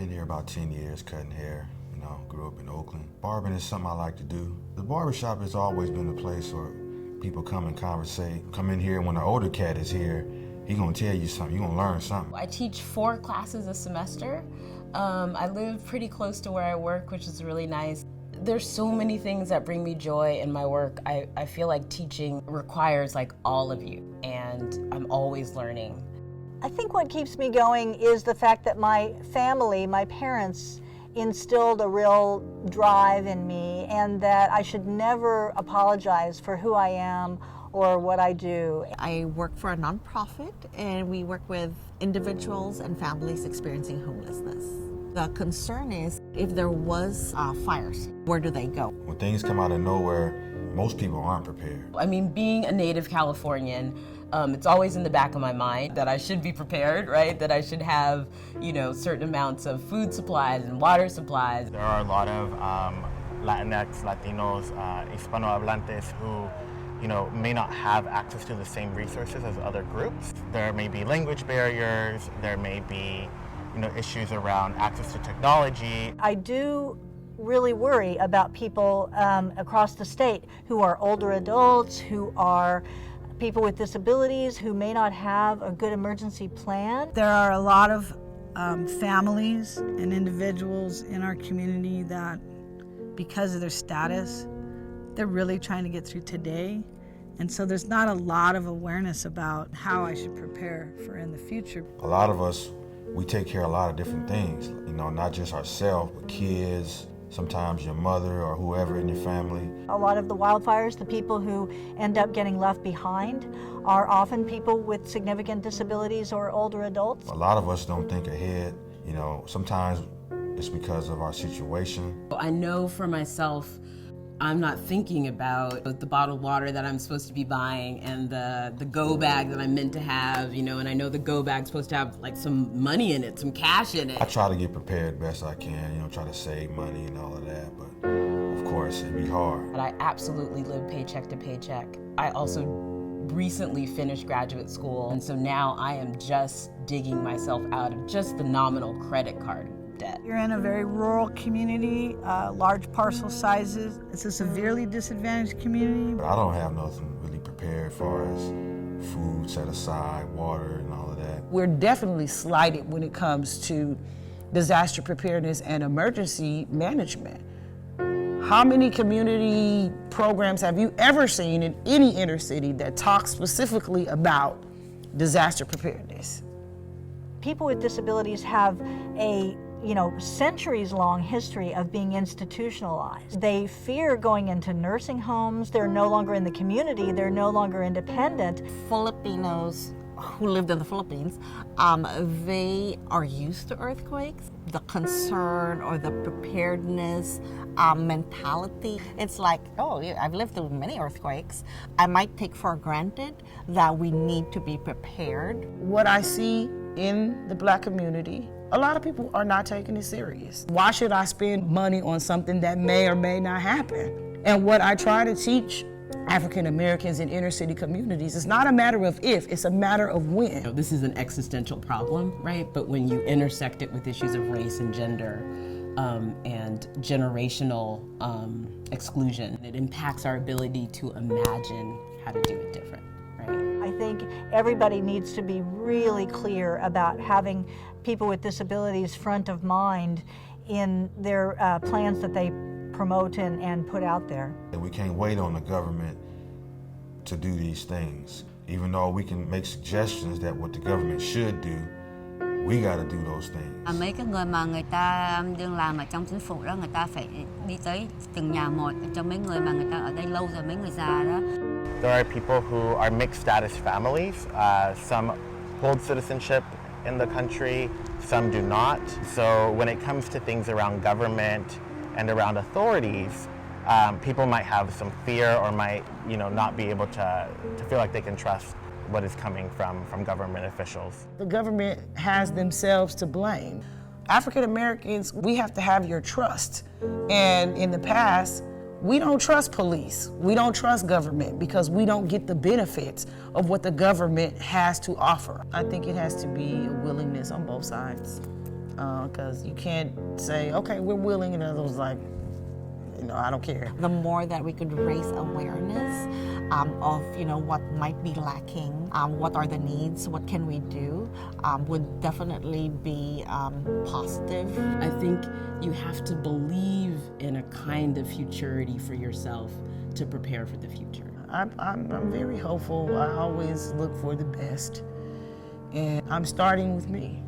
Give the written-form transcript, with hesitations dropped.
been here about 10 years, cutting hair. Grew up in Oakland. Barbering is something I like to do. The barbershop has always been the place where people come and conversate. Come in here, and when the older cat is here, he's gonna tell you something, you're gonna learn something. I teach 4 classes a semester. I live pretty close to where I work, which is really nice. There's so many things that bring me joy in my work. I feel like teaching requires like all of you, and I'm always learning. I think what keeps me going is the fact that my family, my parents, instilled a real drive in me, and that I should never apologize for who I am or what I do. I work for a nonprofit, and we work with individuals and families experiencing homelessness. The concern is if there was fires, where do they go? When things come out of nowhere, most people aren't prepared. I mean, being a native Californian, it's always in the back of my mind that I should be prepared, right? That I should have, certain amounts of food supplies and water supplies. There are a lot of Latinx, Latinos, Hispanohablantes who, may not have access to the same resources as other groups. There may be language barriers, there may be, issues around access to technology. I do really worry about people across the state who are older adults, who are people with disabilities, who may not have a good emergency plan. There are a lot of families and individuals in our community that, because of their status, they're really trying to get through today. And so there's not a lot of awareness about how I should prepare for in the future. A lot of us, we take care of a lot of different things, not just ourselves, but kids, sometimes your mother or whoever in your family. A lot of the wildfires, the people who end up getting left behind are often people with significant disabilities or older adults. A lot of us don't think ahead. Sometimes it's because of our situation. I know for myself, I'm not thinking about the bottled water that I'm supposed to be buying and the go bag that I'm meant to have, and I know the go bag's supposed to have like some money in it, some cash in it. I try to get prepared best I can, try to save money and all of that, but of course it'd be hard. But I absolutely live paycheck to paycheck. I also recently finished graduate school, and so now I am just digging myself out of just the nominal credit card debt. You're in a very rural community, large parcel sizes. It's a severely disadvantaged community. But I don't have nothing really prepared as far as food set aside, water, and all of that. We're definitely slighted when it comes to disaster preparedness and emergency management. How many community programs have you ever seen in any inner city that talk specifically about disaster preparedness? People with disabilities have a centuries-long history of being institutionalized. They fear going into nursing homes. They're no longer in the community. They're no longer independent. Filipinos who lived in the Philippines, they are used to earthquakes. The concern or the preparedness mentality, it's like, oh, yeah, I've lived through many earthquakes. I might take for granted that we need to be prepared. What I see in the Black community, a lot of people are not taking it serious. Why should I spend money on something that may or may not happen? And what I try to teach African Americans in inner city communities, it's not a matter of if, it's a matter of when. This is an existential problem, right? But when you intersect it with issues of race and gender and generational exclusion, it impacts our ability to imagine how to do it different, right? I think everybody needs to be really clear about having people with disabilities front of mind in their plans that they promote and put out there. We can't wait on the government to do these things. Even though we can make suggestions that what the government should do, we got to do those things. Mấy cái người mà người ta đương làm ở trong chính phủ đó, người ta phải đi tới từng nhà một, cho mấy người mà người ta ở đây lâu rồi, mấy người già đó. There are people who are mixed status families. Some hold citizenship in the country, some do not. So when it comes to things around government and around authorities, people might have some fear or might, not be able to feel like they can trust what is coming from government officials. The government has themselves to blame. African Americans, we have to have your trust. And in the past, we don't trust police. We don't trust government because we don't get the benefits of what the government has to offer. I think it has to be a willingness on both sides. because you can't say, okay, we're willing, and others like, I don't care. The more that we could raise awareness of, what might be lacking, what are the needs, what can we do, would definitely be positive. I think you have to believe in a kind of futurity for yourself to prepare for the future. I'm very hopeful. I always look for the best, and I'm starting with me.